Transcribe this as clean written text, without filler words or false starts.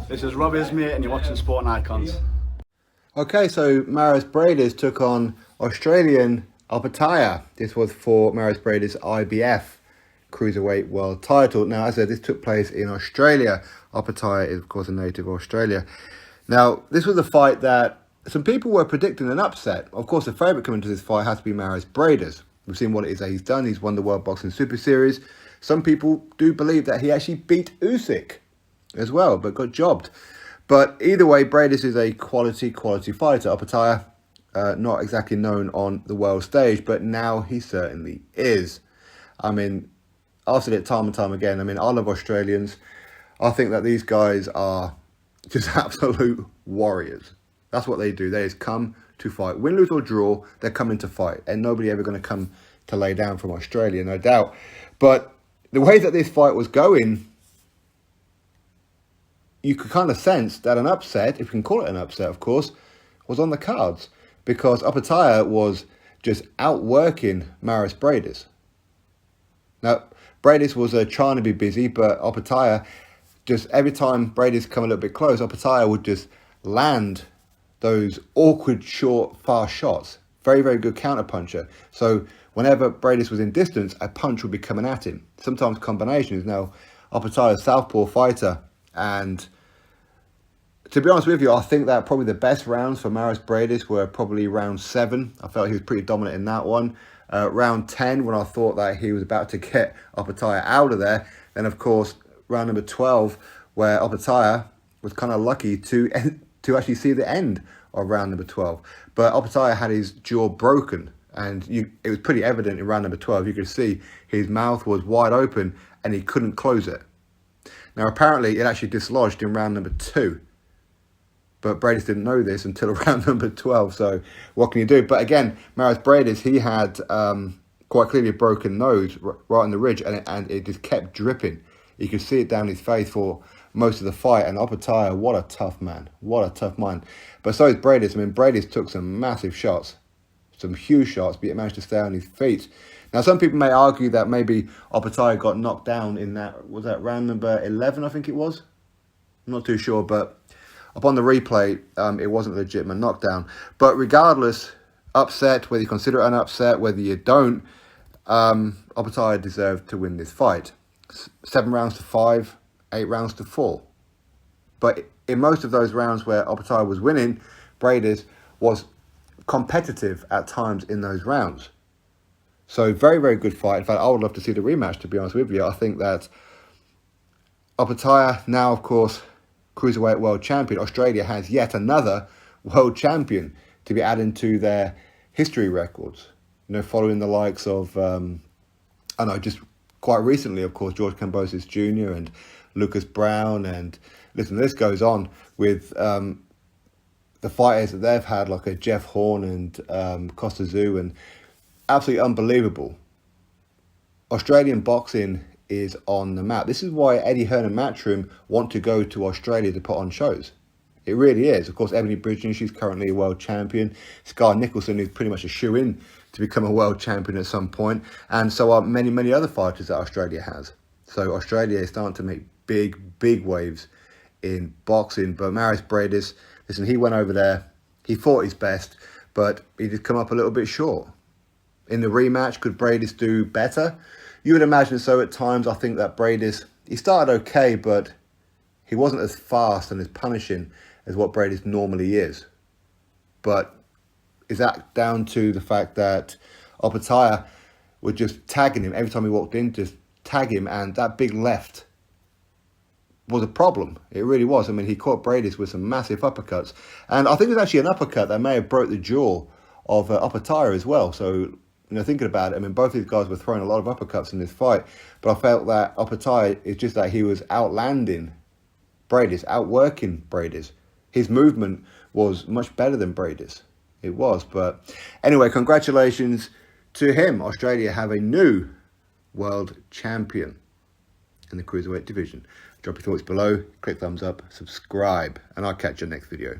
This is Rob Ismay and you're watching Sport Icons. Okay, so Mairis Briedis took on Australian Opetaia. This was for Mairis Briedis' IBF Cruiserweight World title. Now, as I said, this took place in Australia. Opetaia is, of course, a native of Australia. Now, this was a fight that some people were predicting an upset. Of course, the favourite coming to this fight has to be Mairis Briedis. We've seen what it is that he's done. He's won the World Boxing Super Series. Some people do believe that he actually beat Usyk as well, but got jobbed. But either way, Briedis is a quality fighter. Opetaia, not exactly known on the world stage, but now he certainly is. I mean, I've said it time and time again. I mean, I love Australians. I think that these guys are just absolute warriors. That's what they do. They just come to fight. Win, lose or draw, they're coming to fight. And nobody ever going to come to lay down from Australia, no doubt. But the way that this fight was going, you could kind of sense that an upset, if you can call it an upset, of course, was on the cards. Because Opetaia was just outworking Mairis Briedis. Now, Briedis was trying to be busy, but Opetaia, just every time Briedis come a little bit close, Opetaia would just land those awkward, short, fast shots. Very, very good counter-puncher. So whenever Briedis was in distance, a punch would be coming at him. Sometimes combinations. Now, Opetaia's a southpaw fighter, and to be honest with you, I think that probably the best rounds for Mairis Briedis were probably round 7. I felt he was pretty dominant in that one. Round 10, when I thought that he was about to get Opetaia out of there. Then, of course, round number 12, where Opetaia was kind of lucky to actually see the end of round number 12. But Opetaia had his jaw broken, and it was pretty evident in round number 12. You could see his mouth was wide open, and he couldn't close it. Now, apparently, it actually dislodged in round number 2. But Briedis didn't know this until around number 12. So what can you do? But again, Mairis Briedis, he had quite clearly a broken nose right on the ridge, and it just kept dripping. You could see it down his face for most of the fight. And Opetaia, what a tough man. What a tough mind. But so is Briedis. I mean, Briedis took some massive shots, some huge shots, but he managed to stay on his feet. Now, some people may argue that maybe Opetaia got knocked down in that, was that round number 11, I think it was? I'm not too sure, but upon the replay, it wasn't a legitimate knockdown. But regardless, upset, whether you consider it an upset, whether you don't, Opetaia deserved to win this fight. 7 rounds to 5, 8 rounds to 4. But in most of those rounds where Opetaia was winning, Briedis was competitive at times in those rounds. So very, very good fight. In fact, I would love to see the rematch, to be honest with you. I think that Opetaia, now, of course, Cruiserweight World Champion. Australia has yet another World Champion to be added to their history records. You know, following the likes of, just quite recently, of course, George Kambosos Jr. and Lucas Brown. And listen, this goes on with the fighters that they've had, like a Jeff Horn and Costa Zoo, and absolutely unbelievable. Australian boxing is on the map. This is why Eddie Hearn and Matchroom want to go to Australia to put on shows. It really is. Of course, Ebony Bridgen, she's currently a world champion. Scar Nicholson is pretty much a shoe-in to become a world champion at some point. And so are many, many other fighters that Australia has. So Australia is starting to make big waves in boxing. But Mairis Briedis, listen, he went over there. He fought his best, but he did come up a little bit short. In the rematch, could Briedis do better? You would imagine so at times. I think that Briedis, he started okay, but he wasn't as fast and as punishing as what Briedis normally is. But is that down to the fact that Opetaia was just tagging him every time he walked in, just tag him, and that big left was a problem. It really was. I mean, he caught Briedis with some massive uppercuts. And I think it was actually an uppercut that may have broke the jaw of Opetaia as well. So, you know, thinking about it, I mean, both these guys were throwing a lot of uppercuts in this fight, but I felt that Opetaia, it's just that he was outlanding Briedis, outworking Briedis. His movement was much better than Briedis. It was, but anyway, congratulations to him. Australia have a new world champion in the Cruiserweight division. Drop your thoughts below, click thumbs up, subscribe, and I'll catch you next video.